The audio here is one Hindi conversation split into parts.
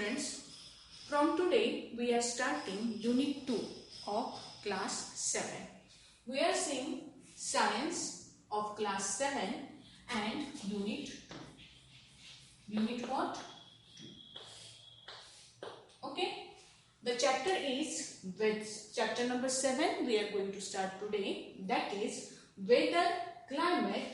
students, from today we are starting Unit 2 of Class 7. We are seeing Science of Class 7 and Unit 2. Unit what? Okay. The chapter is with chapter number 7 we are going to start today. That is Weather, Climate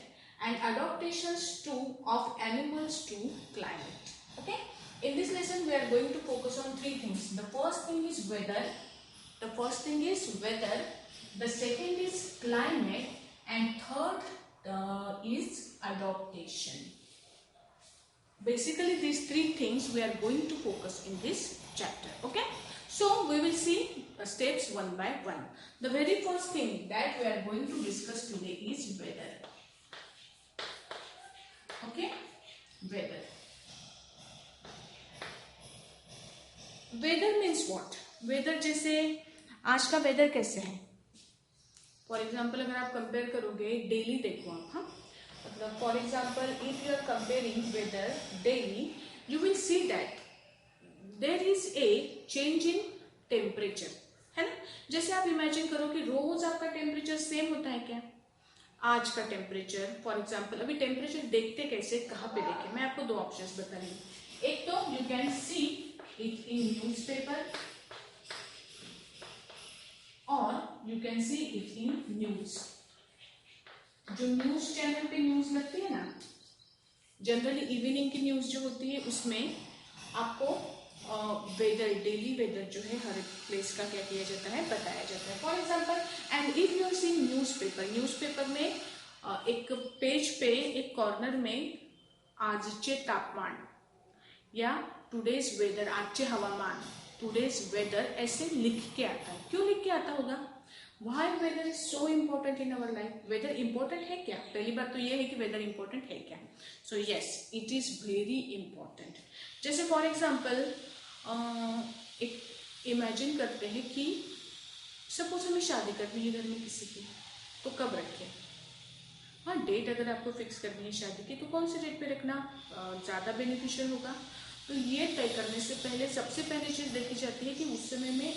and Adaptations of Animals to Climate. Okay. In this lesson we are going to focus on three things. The first thing is weather. The second is climate. And third is adaptation. Basically these three things we are going to focus in this chapter. Okay. So we will see steps one by one. The very first thing that we are going to discuss today is weather. Okay. Weather. Weather means what? Weather जैसे आज का वेदर कैसे है, फॉर एग्जाम्पल अगर आप कंपेयर करोगे डेली, देखो आप, हाँ मतलब for example if you are comparing weather daily you will see that there is a change in temperature, है ना। जैसे आप इमेजिन करो कि रोज आपका टेम्परेचर सेम होता है क्या? आज का टेम्परेचर फॉर एग्जाम्पल, अभी टेम्परेचर देखते कैसे, कहाँ पे देखें, मैं आपको दो ऑप्शंस बता रही हूँ। एक तो you can see it in newspaper or you can see it in news. जो न्यूज चैनल पे न्यूज लगती है ना, जनरली इवनिंग की न्यूज जो होती है उसमें आपको वेदर, डेली वेदर जो है हर एक प्लेस का क्या किया जाता है, बताया जाता है। For example and if you are seeing newspaper में एक पेज पे एक कॉर्नर में आजचे तापमान या टुडेज वेदर, आजचे हवामान, टुडेज वेदर ऐसे लिख के आता है। क्यों लिख के आता होगा? Why weather is so important in our life? Weather important है क्या? पहली बात तो ये है कि वेदर इंपॉर्टेंट है क्या? So yes, it is very important. जैसे फॉर एग्जाम्पल एक इमेजिन करते हैं कि सपोज हमें शादी करनी है घर में किसी की, तो कब रखें? हाँ, डेट अगर आपको फिक्स करनी है शादी की तो कौन से डेट पे रखना ज़्यादा बेनिफिशियल होगा? तो ये तय करने से पहले सबसे पहली चीज़ देखी जाती है कि उस समय में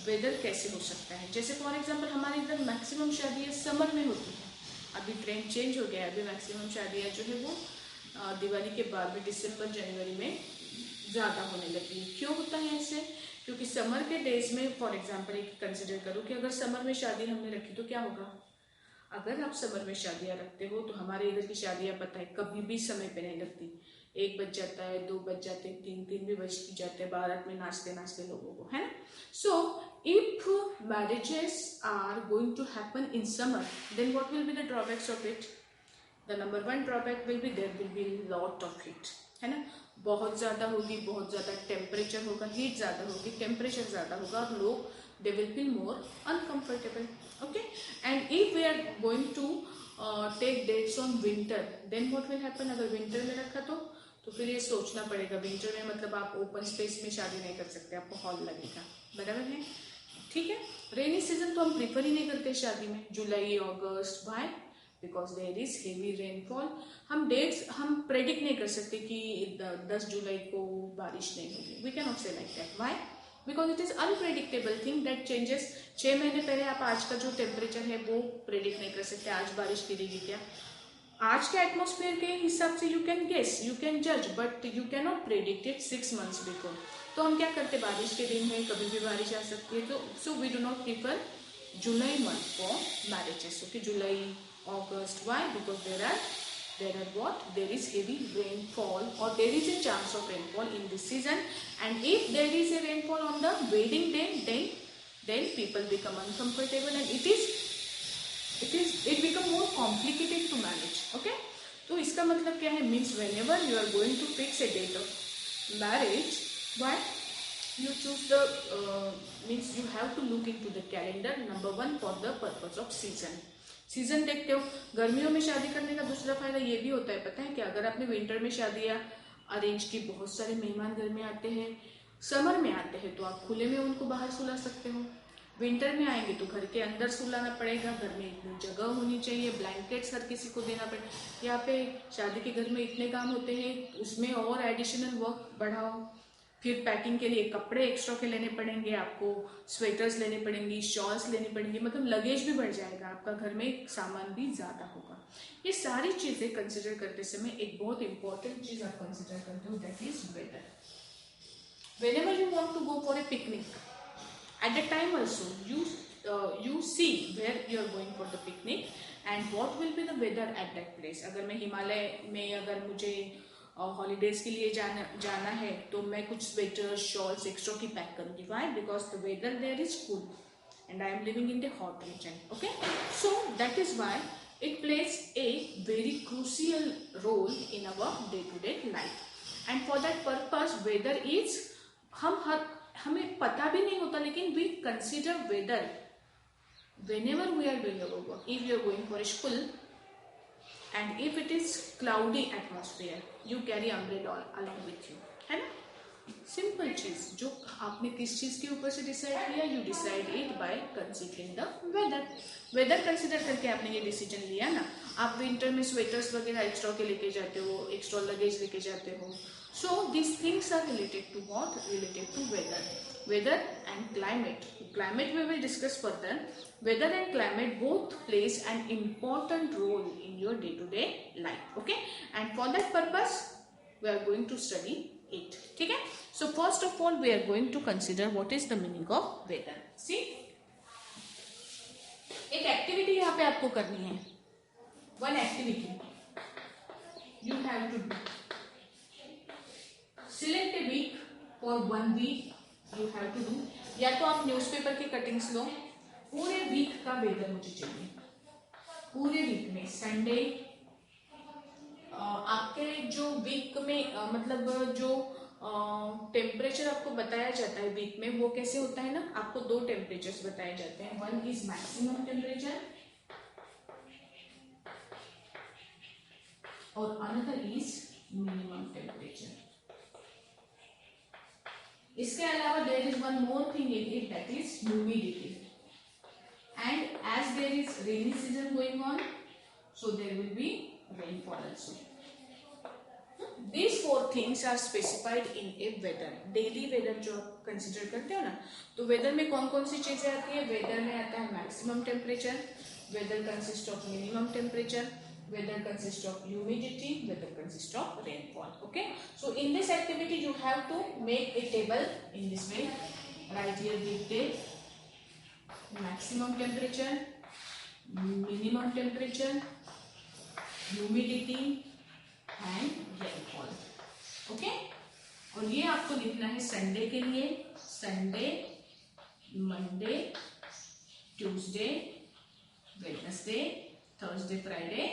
वेदर कैसे हो सकता है। जैसे फॉर एग्जांपल हमारे इधर मैक्सिमम शादियाँ समर में होती हैं, अभी ट्रेंड चेंज हो गया है, अभी मैक्सिमम शादियाँ जो है वो दिवाली के बाद भी दिसंबर जनवरी में ज़्यादा होने लगी है। क्यों होता है ऐसे? क्योंकि समर के डेज में फॉर एग्जाम्पल एक कंसिडर करो कि अगर समर में शादी हमने रखी तो क्या होगा? अगर आप समर में शादियाँ रखते हो तो हमारे इधर की शादियाँ पता है कभी भी समय पे नहीं लगती, 1 बज जाता है, 2 बज जाते हैं, 3 भी बज जाते हैं, बारात में नाचते नाचते लोगों को, है ना। So if marriages are going to happen in summer then what will be the drawbacks of it? The number 1 drawback will be there will be lot of heat, है ना। बहुत ज़्यादा होगी, बहुत ज़्यादा टेम्परेचर होगा, हीट ज़्यादा होगी, टेम्परेचर ज़्यादा होगा और लोग they will feel more uncomfortable. Okay, and if we are going to take dates on winter then what will happen? अगर विंटर में रखा तो फिर ये सोचना पड़ेगा, विंटर में मतलब आप ओपन स्पेस में शादी नहीं कर सकते, आपको हॉल लगेगा, बराबर है, ठीक है। रेनी सीजन तो हम प्रीफर ही नहीं करते शादी में, जुलाई अगस्त, why? Because there is heavy rainfall. हम डेट्स हम प्रेडिक्ट नहीं कर सकते कि 10 जुलाई को बारिश नहीं होगी, we can not say like that. Why? Because it is unpredictable thing that changes. 6 महीने पहले आप आज का जो टेम्परेचर है वो प्रेडिक्ट नहीं कर सकते, आज बारिश गिरेगी क्या। आज के एटमॉस्फेयर के हिसाब से you can guess, you can जज, but you can not predict it 6 months before. तो हम क्या करते, बारिश के दिन में कभी भी बारिश आ सकती है, तो so we do not prefer July month for marriages. Okay, July August. Why? Because there are what? There is heavy rainfall or there is a chance of rainfall in this season, and if there is a rainfall on the wedding day, then people become uncomfortable and it become more complicated to manage. Okay, तो इसका मतलब क्या है? Means whenever you are going to fix a date of marriage, why you choose the means you have to look into the calendar, number 1 for the purpose of season देखते हो। गर्मियों में शादी करने का दूसरा फायदा ये भी होता है, पता है क्या? अगर आपने विंटर में शादियाँ अरेंज की, बहुत सारे मेहमान घर में आते हैं, समर में आते हैं तो आप खुले में उनको बाहर सुला सकते हो। विंटर में आएंगे तो घर के अंदर सुलाना पड़ेगा, घर में इतनी जगह होनी चाहिए, ब्लैंकेट्स हर किसी को देना पड़ेगा। यहाँ पे शादी के घर में इतने काम होते हैं, उसमें और एडिशनल वर्क बढ़ाओ, फिर पैकिंग के लिए कपड़े एक्स्ट्रा के लेने पड़ेंगे, आपको स्वेटर्स लेने पड़ेंगी, शॉल्स लेने पड़ेंगे, मतलब लगेज भी बढ़ जाएगा, आपका घर में सामान भी ज्यादा होगा। ये सारी चीजें कंसिडर करते समय एक बहुत इंपॉर्टेंट चीज आप कंसिडर करते हो, that is whether. Whenever you want to go for a picnic, at that time also you see where you are going for the picnic and what will be the weather at that place. अगर मैं हिमालय में अगर मुझे हॉलीडेज के लिए जाना है तो मैं कुछ स्वेटर शॉल्स एक्स्ट्रा की पैक करूंगी। Why? Because the weather there is cool and I am living in the hot region. Okay, so that is why it plays a very crucial role in our day-to-day life. And for that purpose, weather is हमें पता भी नहीं होता, लेकिन we consider weather whenever we are doing our work. If you are going for a school and if it is cloudy atmosphere, you carry umbrella along with you, है ना? सिंपल चीज जो आपने किस चीज के ऊपर से डिसाइड किया, you decide it by considering the weather. Weather consider करके आपने ये डिसीजन लिया ना। आप विंटर में स्वेटर्स वगैरह एक्स्ट्रा के लेके जाते हो, एक्स्ट्रा लगेज लेके जाते हो। So this things are related to what? Related to weather. Weather and climate, climate we will discuss further. Weather and climate both plays an important role in your day to day life. Okay, and for that purpose we are going to study it. ठीक है, so first of all we are going to consider what is the meaning of weather. See, एक एक्टिविटी यहाँ पे आपको करनी है। One activity you have to do, select a week for 1 week you have to do. या तो आप न्यूज़पेपर की कटिंग्स लो, पूरे वीक का वेदर मुझे चाहिए, पूरे वीक में संडे आपके जो वीक में मतलब जो टेम्परेचर आपको बताया जाता है वीक में, वो कैसे होता है ना, आपको 2 टेम्परेचर्स बताए जाते हैं। वन इज मैक्सिमम टेम्परेचर और अनदर इज मिनिमम टेम्परेचर। इसके अलावा there is one more thing in it, that is humidity. And as there is rainy season going on, so there will be rainfall also. These 4 things are specified in a weather. Daily weather जो आप कंसिडर करते हो ना, तो वेदर में कौन कौन सी चीजें आती है? वेदर में आता है maximum temperature, weather consist of minimum temperature, weather consist of humidity, weather consist of rainfall. Okay, so in this activity you have to make a table in this way. Right here weekday, maximum temperature, minimum temperature, humidity and rainfall. Okay, और ये आपको लिखना है संडे के लिए, Sunday, Monday, Tuesday, Wednesday, Thursday, Friday,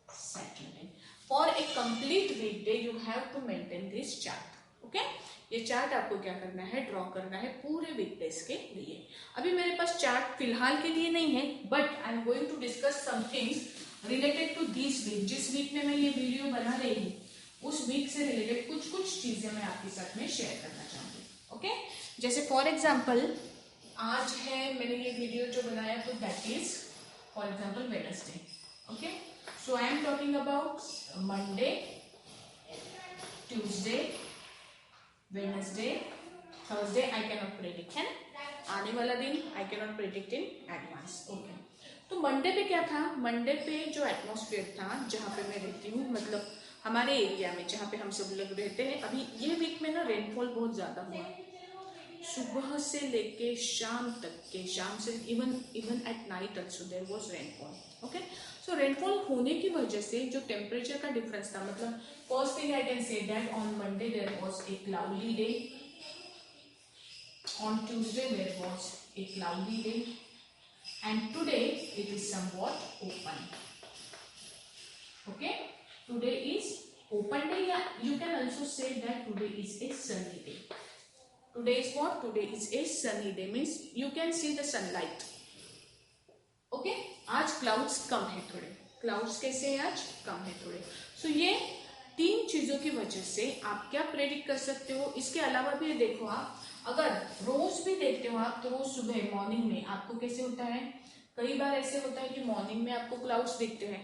Saturday. For a complete weekday you have to maintain this chart. Okay, ये चार्ट आपको क्या करना है? ड्रॉ करना है पूरे वीकडेज के लिए। अभी मेरे पास चार्ट फिलहाल के लिए नहीं है, but I am going to discuss some things related to this week. जिस वीक में मैं ये वीडियो बना रही हूँ, उस वीक से रिलेटेड कुछ चीजें मैं आपके साथ में शेयर करना चाहूंगी। ओके, जैसे फॉर एग्जाम्पल आज है, मैंने ये वीडियो जो बनाया तो that is for example Wednesday. Okay, so I am talking about Monday, Tuesday, Wednesday, Thursday. I can not predict, है ना, आने वाला दिन I can not predict in advance. Okay, तो मंडे पे क्या था? मंडे पे जो एटमॉस्फेयर था जहाँ पे मैं रहती हूँ, मतलब हमारे एरिया में जहाँ पे हम सब लोग रहते हैं, अभी ये वीक में ना रेनफॉल बहुत ज्यादा हुआ, सुबह से लेके शाम तक के, शाम से even at night also there was rainfall. Okay, so rainfall होने की वजह से जो टेम्परेचर का डिफरेंस था, मतलब first thing I can say that on Monday there was a cloudy day, on Tuesday there was a cloudy day, and today it is somewhat open. Okay, today is open day. Yeah, you can also say that today is a sunny day. Today is what? Today is a sunny day, means you can see the sunlight. Okay, आज क्लाउड्स कम है थोड़े। क्लाउड्स कैसे हैं? आज कम है थोड़े। सो ये 3 चीजों की वजह से आप क्या प्रेडिक्ट कर सकते हो। इसके अलावा भी देखो, आप अगर रोज भी देखते हो आप, तो रोज सुबह मॉर्निंग में आपको कैसे होता है, कई बार ऐसे होता है कि मॉर्निंग में आपको क्लाउड्स दिखते हैं,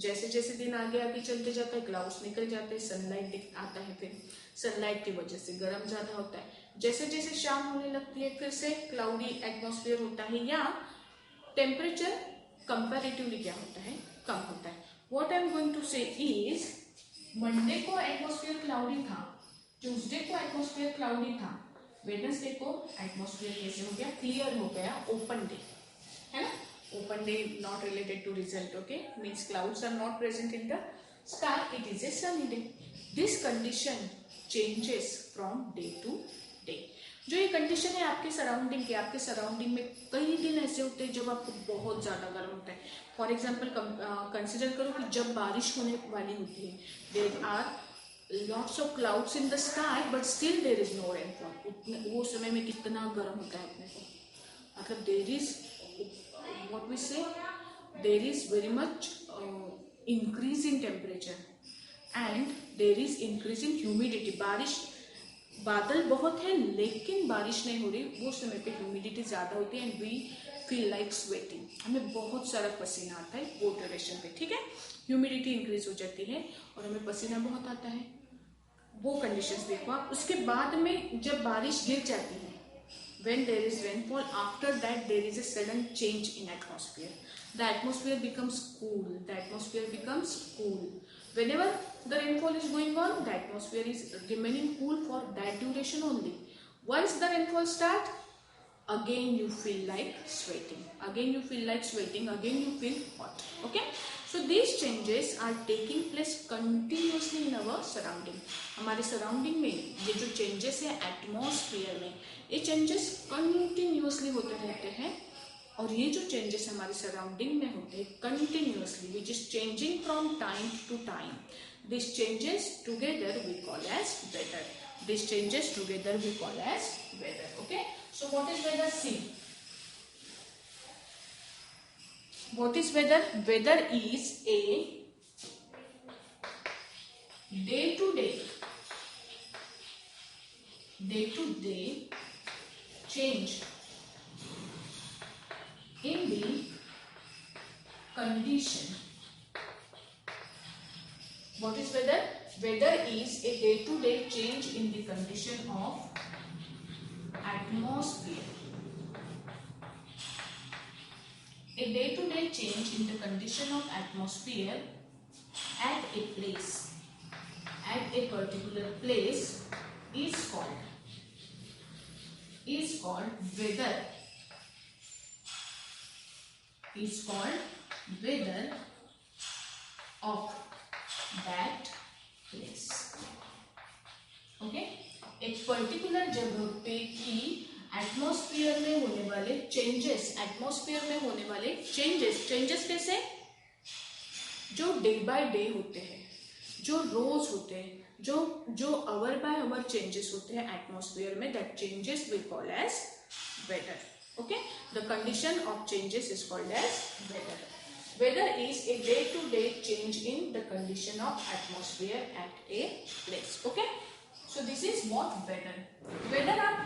जैसे जैसे दिन आगे आगे चलते जाता है क्लाउड्स निकल जाते हैं, सनलाइट आता है, फिर सनलाइट की वजह से गर्म ज्यादा होता है, जैसे जैसे शाम होने लगती है फिर से क्लाउडी एटमॉस्फेयर होता है, या टेम्परेचर कंपैरेटिवली क्या होता है, कम होता है। What I am going to say is Monday को एटमॉस्फेयर क्लाउडी था, ट्यूसडे को एटमॉस्फेयर क्लाउडी था, वेडनेसडे को एटमॉस्फेयर कैसे हो गया, क्लियर हो गया, ओपन डे है ना, open day not related to result, okay, means clouds are not present in the sky, it is a sunny day. This condition changes from day to day. जो ये कंडीशन है आपके सराउंडिंग के, आपके सराउंडिंग में कई दिन ऐसे होते हैं जब आपको बहुत ज्यादा गर्म होता है। फॉर एग्जाम्पल कंसिडर करो कि जब बारिश होने वाली होती है, there are lots of clouds in the sky but still there is no rainfall, वो समय में कितना गर्म होता है अपने को, मतलब there is what we say, there is very much increase in temperature and there is increase in humidity. बारिश, बादल बहुत है लेकिन बारिश नहीं हो रही, वो समय पे ह्यूमिडिटी ज्यादा होती है and we feel like sweating, हमें बहुत सारा पसीना आता है वो ड्यूरेशन पे, ठीक है, ह्यूमिडिटी इंक्रीज हो जाती है और हमें पसीना बहुत आता है, वो कंडीशंस देखो आप। उसके बाद में जब बारिश गिर जाती है, when there is rainfall, after that there is a sudden change in atmosphere, the atmosphere becomes cool, the atmosphere becomes cool, whenever the rainfall is going on the atmosphere is remaining cool for that duration only. Once the rainfall start, again you feel like sweating, again you feel like sweating, again you feel hot, okay. So these changes are taking place continuously in our surrounding. हमारे सराउंडिंग में ये जो चेंजेस है एटमॉस्फेयर में, ये चेंजेस कंटिन्यूसली होते रहते हैं, और ये जो चेंजेस हमारे सराउंडिंग में होते हैं continuously, which is changing from time to time, this changes together we call as weather, this changes together we call as weather, okay. So what is weather? See, what is weather? Weather is a day to day change in the condition. What is weather? Weather is a day to day change in the condition of atmosphere. A day-to-day change in the condition of atmosphere at a place, at a particular place is called weather. Is called weather of that place. Okay? एक पर्टिकुलर जगह पे की एटमॉस्फेयर में होने वाले चेंजेस, एटमॉस्फेयर में होने वाले चेंजेस कैसे? जो डे बाय डे होते हैं, जो रोज होते हैं, जो आवर बाय आवर चेंजेस होते हैं एटमॉस्फेयर में, that changes we call as weather, okay. The condition of changes is called as weather. Weather is a day to day change in the condition of atmosphere at a place, okay. So this is what weather. Weather आप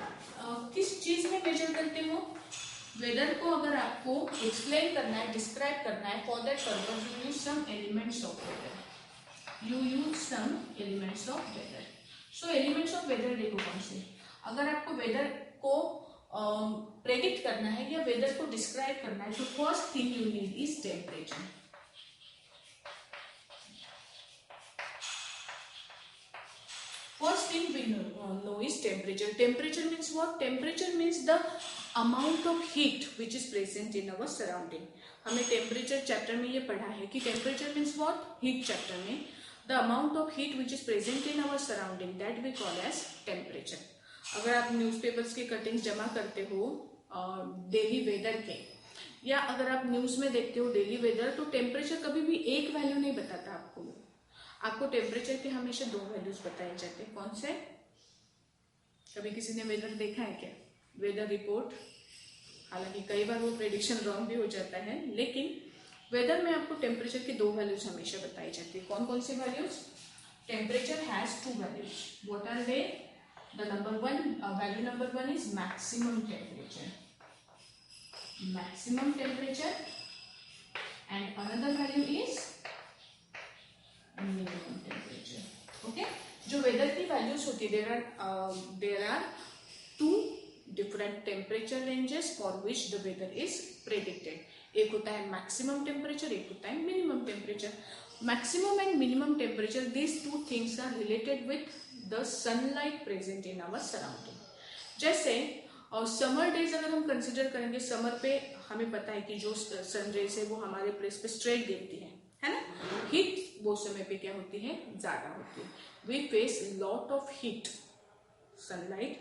किस चीज में मेजर करते हो? वेदर को अगर आपको एक्सप्लेन करना है, डिस्क्राइब करना है, for that purpose you use some elements of weather, you use some elements of weather. So elements of weather देखो कौन से. अगर आपको वेदर को प्रेडिक्ट करना है या वेदर को डिस्क्राइब करना है, तो first thing you need is temperature. First thing we know is temperature. Temperature means what? Temperature means the amount of heat which is present in our surrounding. हमने temperature chapter में ये पढ़ा है कि temperature means what? Heat chapter में the amount of heat which is present in our surrounding, that we call as temperature. अगर आप न्यूज़पेपर्स के कटिंग्स जमा करते हो डेली वेदर के, या अगर आप न्यूज में देखते हो डेली वेदर, तो टेम्परेचर कभी भी एक वैल्यू नहीं बताता आपको. आपको टेम्परेचर के हमेशा दो वैल्यूज बताए जाते हैं. कौन से? कभी किसी ने वेदर देखा है क्या? Weather report. हालांकि कई बार वो प्रेडिक्शन रॉन्ग भी हो जाता है, लेकिन वेदर में आपको टेम्परेचर की दो वैल्यूज हमेशा बताई जाती है. कौन कौन सी values? Temperature has two values. What are they? The number one value number one is maximum temperature. Maximum temperature. And another value is values होती है, there are 2 different temperature ranges for which the weather is predicted. एक होता है मैक्सिमम टेम्परेचर, एक होता है minimum temperature. Maximum and minimum temperature, these 2 things are related with the sunlight present in our surrounding. जैसे समर डेज अगर हम कंसिडर करेंगे, समर पे हमें पता है कि जो सन रेज है वो हमारे प्लेस पे स्ट्रेट गिरती है ना। हीट वो समय पे क्या होती है, ज्यादा होती है। We face lot of heat, sunlight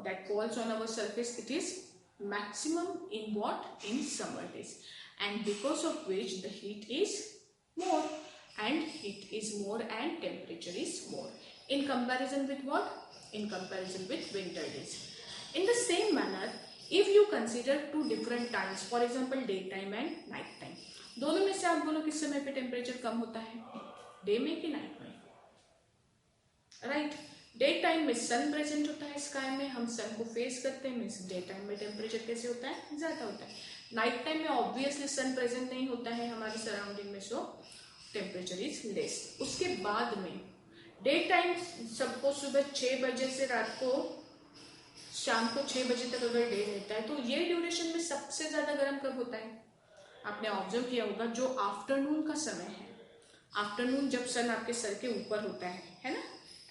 that falls on our surface, it is maximum in what, in summer days, and because of which the heat is more and temperature is more in comparison with what, in comparison with winter days. In the same manner, if you consider 2 different times, for example day time and night time, दोनों में से आप बोलो किस समय पे टेम्परेचर कम होता है, डे में कि नाइट में, राइट। डे टाइम में सन प्रेजेंट होता है स्काई में, हम सन को फेस करते हैं, मीन्स डे टाइम में टेम्परेचर कैसे होता है, ज्यादा होता है। नाइट टाइम में ऑब्वियसली सन प्रेजेंट नहीं होता है हमारी सराउंडिंग में, सो टेम्परेचर इज लेस। उसके बाद में डे टाइम, सबको सुबह 6 बजे से रात को शाम को 6 बजे तक अगर डे रहता है, तो ये ड्यूरेशन में सबसे ज्यादा गर्म कब होता है, आपने ऑब्जर्व किया होगा, जो आफ्टरनून का समय है। आफ्टरनून जब सन आपके सर के ऊपर होता है ना,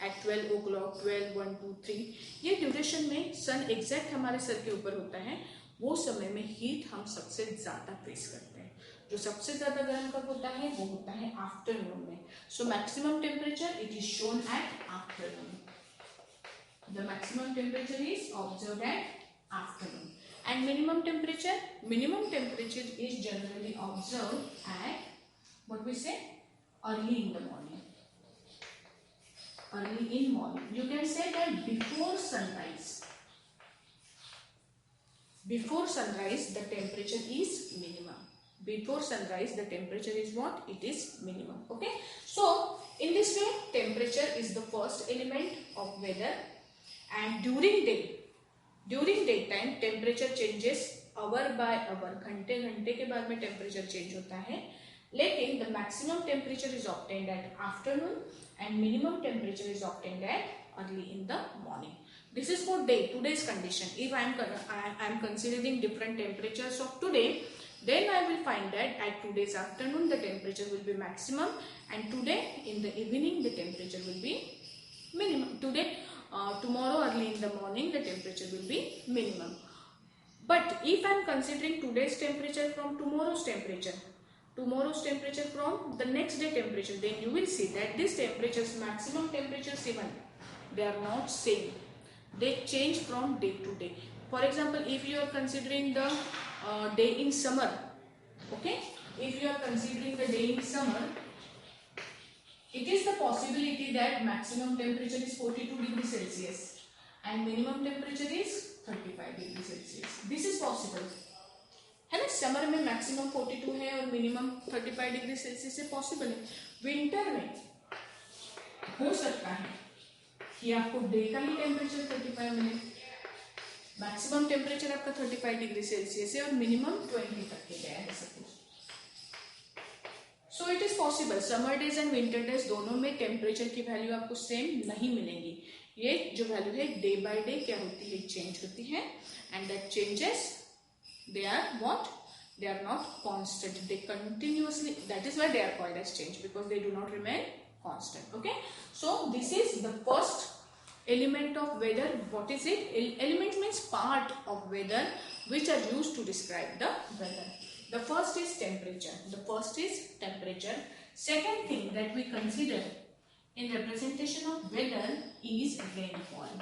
एट 12 o'clock, 12, 1, 2, 3, ये ड्यूरेशन में सन एग्जैक्ट हमारे सर के ऊपर होता है, वो समय में हीट हम सबसे ज्यादा फेस करते हैं। जो सबसे ज्यादा गर्म कब होता है, वो होता है आफ्टरनून में। So maximum temperature it is shown at afternoon, the maximum temperature is observed at afternoon. And minimum temperature is generally observed at what we say early in the morning, early in morning. You can say that before sunrise the temperature is minimum. Before sunrise the temperature is what, it is minimum. Okay, so in this way temperature is the first element of weather, and during daytime temperature changes hour by hour, घंटे घंटे के बाद में temperature change होता है, लेकिन the maximum temperature is obtained at afternoon and minimum temperature is obtained at early in the morning. This is for today's condition. If I am considering different temperatures of today, then I will find that at today's afternoon the temperature will be maximum, and today in the evening the temperature will be minimum. Tomorrow early in the morning the temperature will be minimum. But if I am considering today's temperature from tomorrow's temperature from the next day temperature, then you will see that these temperatures, maximum temperatures even, they are not same. They change from day to day. For example, if you are considering the day in summer, okay, if you are considering the day in summer, it is the possibility that maximum temperature is 42 degrees Celsius and minimum temperature is 35 degrees Celsius. This is possible, है ना। समर में मैक्सिमम 42 है और मिनिमम 35 डिग्री सेल्सियस से पॉसिबल है। विंटर में हो सकता है कि आपको डे का ही टेम्परेचर 35 मिले, मैक्सिमम टेम्परेचर आपका 35 डिग्री सेल्सियस है और मिनिमम 20 तक के गया है suppose. So it is possible, summer days and winter days दोनों में टेम्परेचर की वैल्यू आपको सेम नहीं मिलेंगी। ये जो वैल्यू है डे बाय डे क्या होती है, चेंज होती है, and that changes they are what, they are not constant, they continuously, that is why they are called as change, because they do not remain constant. Okay, so this is the first element of weather. What is it? Element means part of weather which are used to describe the weather. The first is temperature. Second thing that we consider in representation of weather is rainfall.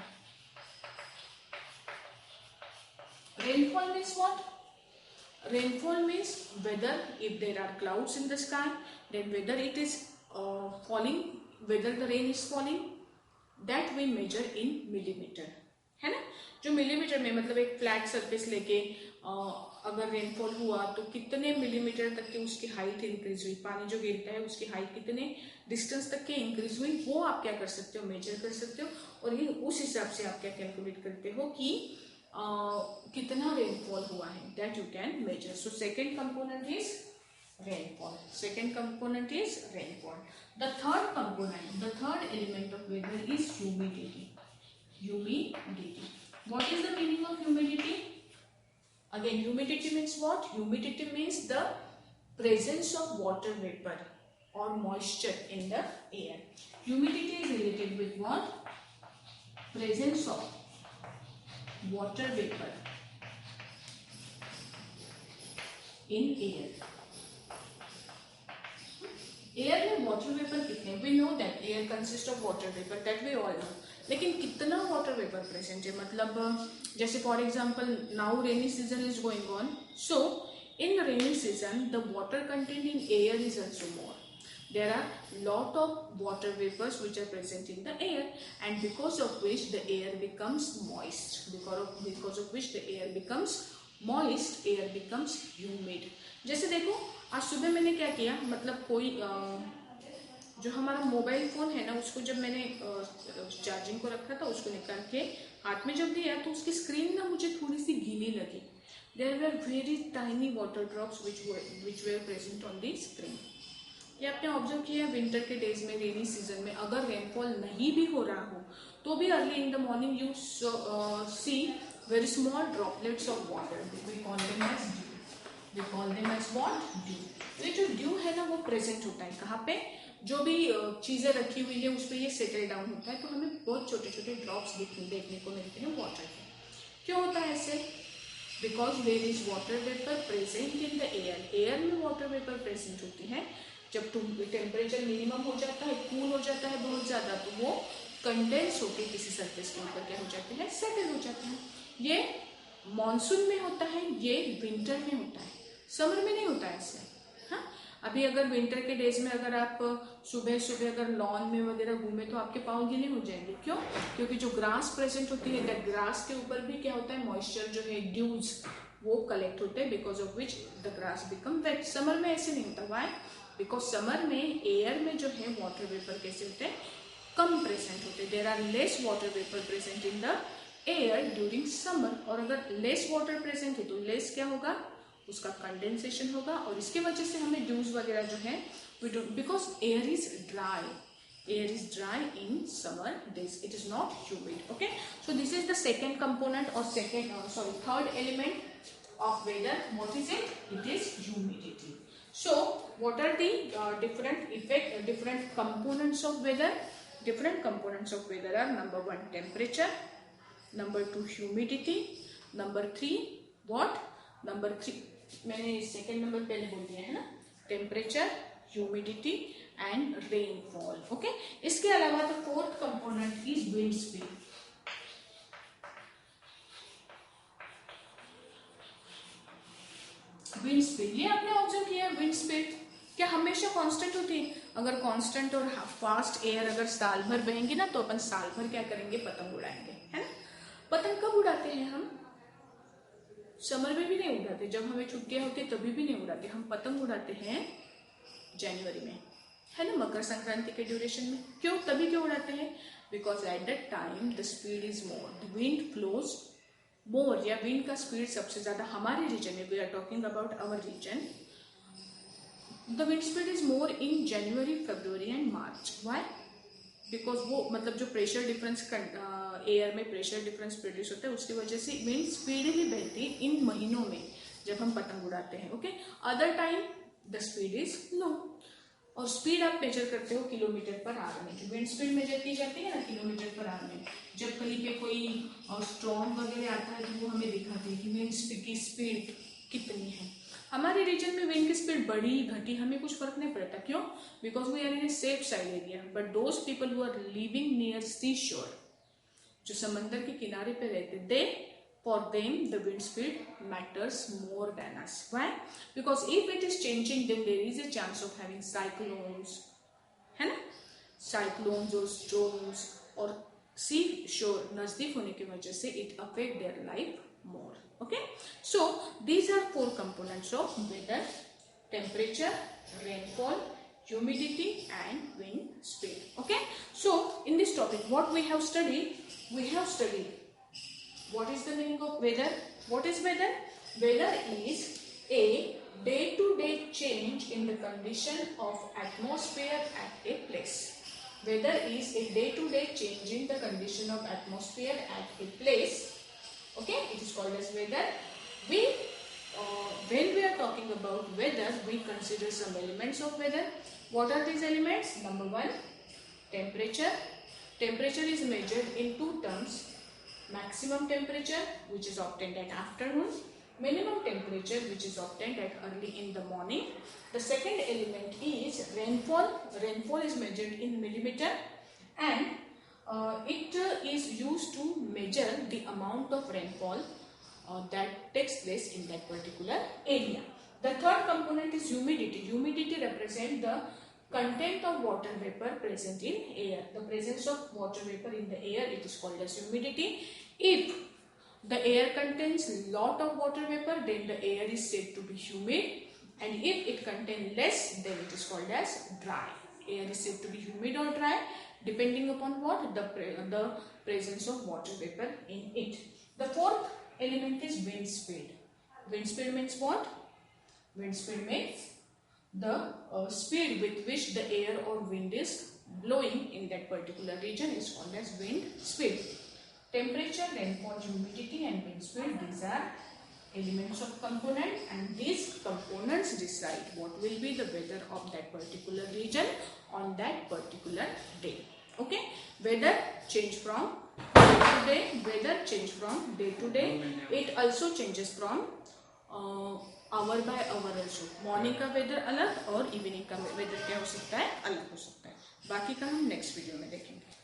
Rainfall means what? Rainfall means whether if there are clouds in the sky, then whether it is falling, whether the rain is falling, that we measure in millimeter, है ना। जो मिलीमीटर में मतलब एक फ्लैट सरफेस लेके अगर रेनफॉल हुआ तो कितने मिलीमीटर तक की उसकी हाइट इंक्रीज हुई, पानी जो गिरता है उसकी हाइट कितने डिस्टेंस तक की इंक्रीज हुई, वो आप क्या कर सकते हो, मेजर कर सकते हो, और ये उस हिसाब से आप क्या कैलकुलेट करते हो कि कितना रेनफॉल हुआ है, that you can measure. So second component is rainfall. Second component is rainfall. The third component, the third element of weather is humidity. Humidity. What is the meaning of humidity? Again, humidity means what? Humidity means the presence of water vapor or moisture in the air. Humidity is related with what? Presence of water vapor in air. Air में वाटर वेपर कितने? We know that air consist of water vapour, that we all know, लेकिन कितना वाटर वेपर प्रेजेंट है? मतलब जैसे for example now rainy season is going on, so in rainy season the water content in air is also more. There are lot of water vapors which are present in the air, and because of which the air becomes moist. Because of which the air becomes moist, air becomes humid. जैसे देखो आज सुबह मैंने क्या किया, मतलब कोई जो हमारा मोबाइल फोन है ना, उसको जब मैंने चार्जिंग को रखा था, उसको निकाल के हाथ में जब दिया तो उसकी स्क्रीन ना मुझे थोड़ी सी गीली लगी. There were very tiny water drops which were present on the screen. ये आपने ऑब्जर्व किया विंटर के डेज में, रेनी सीजन में अगर रेनफॉल नहीं भी हो रहा हो तो भी early in the morning you see very small droplets of water. We call them as dew. We call them as what? Dew. तो ये जो ड्यू है ना वो प्रेजेंट होता है कहाँ पे? जो भी चीजें रखी हुई है उस पर ये सेटल डाउन होता है, तो हमें बहुत छोटे छोटे ड्रॉप्स देखने को मिलते हैं वाटर के. क्यों होता है ऐसे? Because there is water vapour present in the air. Air में वाटर वेपर प्रेजेंट होती है. जब टेम्परेचर मिनिमम हो जाता है, कूल हो जाता है बहुत ज्यादा, तो वो कंडेंस होकर किसी सरफेस के ऊपर क्या हो जाते हैं? सेटल हो जाते हैं. ये मॉनसून में होता है, ये विंटर में होता है, समर में नहीं होता है ऐसे. हाँ, अभी अगर विंटर के डेज में अगर आप सुबह सुबह अगर लॉन में वगैरह घूमे तो आपके पाँव गीले हो जाएंगे. क्यों? क्योंकि जो ग्रास प्रेजेंट होती है, दैट ग्रास के ऊपर भी क्या होता है? मॉइस्चर जो है, ड्यूज, वो कलेक्ट होते हैं, because of which the grass become wait. Summer में ऐसे नहीं होता. व्हाई? बिकॉज समर में एयर में जो है वाटर वेपर कैसे होते हैं? कम प्रेजेंट होते हैं. There are less water vapour present in the air during summer. और अगर लेस वाटर प्रेजेंट है तो लेस क्या होगा? उसका कंडेंसेशन होगा, और इसके वजह से हमें ड्यूज वगैरह जो है because air is dry. Air is dry in summer days. It is not humid. Okay. So this is the second component or third element of weather. What is it? It is humidity. So what are the different components of weather? Different components of weather are: number 1 temperature, number 2 humidity, number 3 what? Number 3 मैंने सेकेंड नंबर पहले बोल दिया है ना, temperature, humidity and rainfall. Okay. इसके अलावा the fourth component is wind speed. Wind speed, ये आपने ऑब्जर्व किया, विंड स्पीड क्या हमेशा कांस्टेंट होती है? अगर कांस्टेंट और फास्ट एयर अगर साल भर बहेंगे ना, तो अपन साल भर क्या करेंगे? पतंग उड़ाएंगे, है ना. पतंग कब उड़ाते हैं हम? समर में भी नहीं उड़ाते, जब हमें छुट्टियां होती तभी भी नहीं उड़ाते. हम पतंग उड़ाते हैं जनवरी में, है ना, मकर संक्रांति के ड्यूरेशन में. क्यों? तभी क्यों उड़ाते हैं? Because at that time the speed is more, the wind flows more, या विंड का स्पीड सबसे ज्यादा हमारे रीजन में, we are talking about our region, the wind speed is more in January, February and March. Why? Because वो मतलब जो प्रेशर डिफरेंस एयर में प्रेशर डिफरेंस प्रोड्यूस होता है, उसकी वजह से विंड स्पीडली बहती है इन महीनों में जब हम पतंग उड़ाते हैं. Okay. Other time the speed is low, और स्पीड आप मेजर करते हो किलोमीटर पर आवर में. विंड स्पीड मेजर की जाती है ना किलोमीटर पर आवर में. जब कहीं पे कोई स्टॉर्म वगैरह आता है तो वो हमें दिखाते हैं कि विंड की स्पीड कितनी है. हमारे रीजन में विंड की स्पीड बढ़ी घटी हमें कुछ फर्क नहीं पड़ता. क्यों? Because we are in a safe side area. But those people who are living near sea shore, जो समंदर के किनारे पे रहते, दे for them the wind speed matters more than us. Why? Because if it is changing, then there is a chance of having cyclones, है ना, cyclones और storms, और sea shore नजदीक होने की वजह से it affect their life more. Okay, so these are 4 components of weather: temperature, rainfall, humidity and wind speed. Okay, so in this topic what we have studied what is the meaning of weather? What is weather? Weather is a day-to-day change in the condition of atmosphere at a place. Weather is a day-to-day change in the condition of atmosphere at a place. Okay, it is called as weather. When we are talking about weather, we consider some elements of weather. What are these elements? Number one, temperature. Temperature is measured in two terms. Maximum temperature, which is obtained at afternoon. Minimum temperature, which is obtained at early in the morning. The second element is rainfall. Rainfall is measured in millimeter, and it is used to measure the amount of rainfall that takes place in that particular area. The third component is humidity. Humidity represents the content of water vapor present in air. The presence of water vapor in the air, it is called as humidity. If the air contains lot of water vapor, then the air is said to be humid, and if it contains less, then it is called as dry. Air is said to be humid or dry depending upon what? The presence of water vapor in it. The fourth element is wind speed. Wind speed means what? Wind speed means the speed with which the air or wind is blowing in that particular region is called as wind speed. Temperature, rainfall, humidity and wind speed, these are elements of component, and these components decide what will be the weather of that particular region on that particular day. Okay, weather change from day to day. Weather change from day to day. It also changes from hour by hour also. Morning का वेदर अलग और इवनिंग का वेदर क्या हो सकता है, अलग हो सकता है. बाकी का हम नेक्स्ट वीडियो में देखेंगे.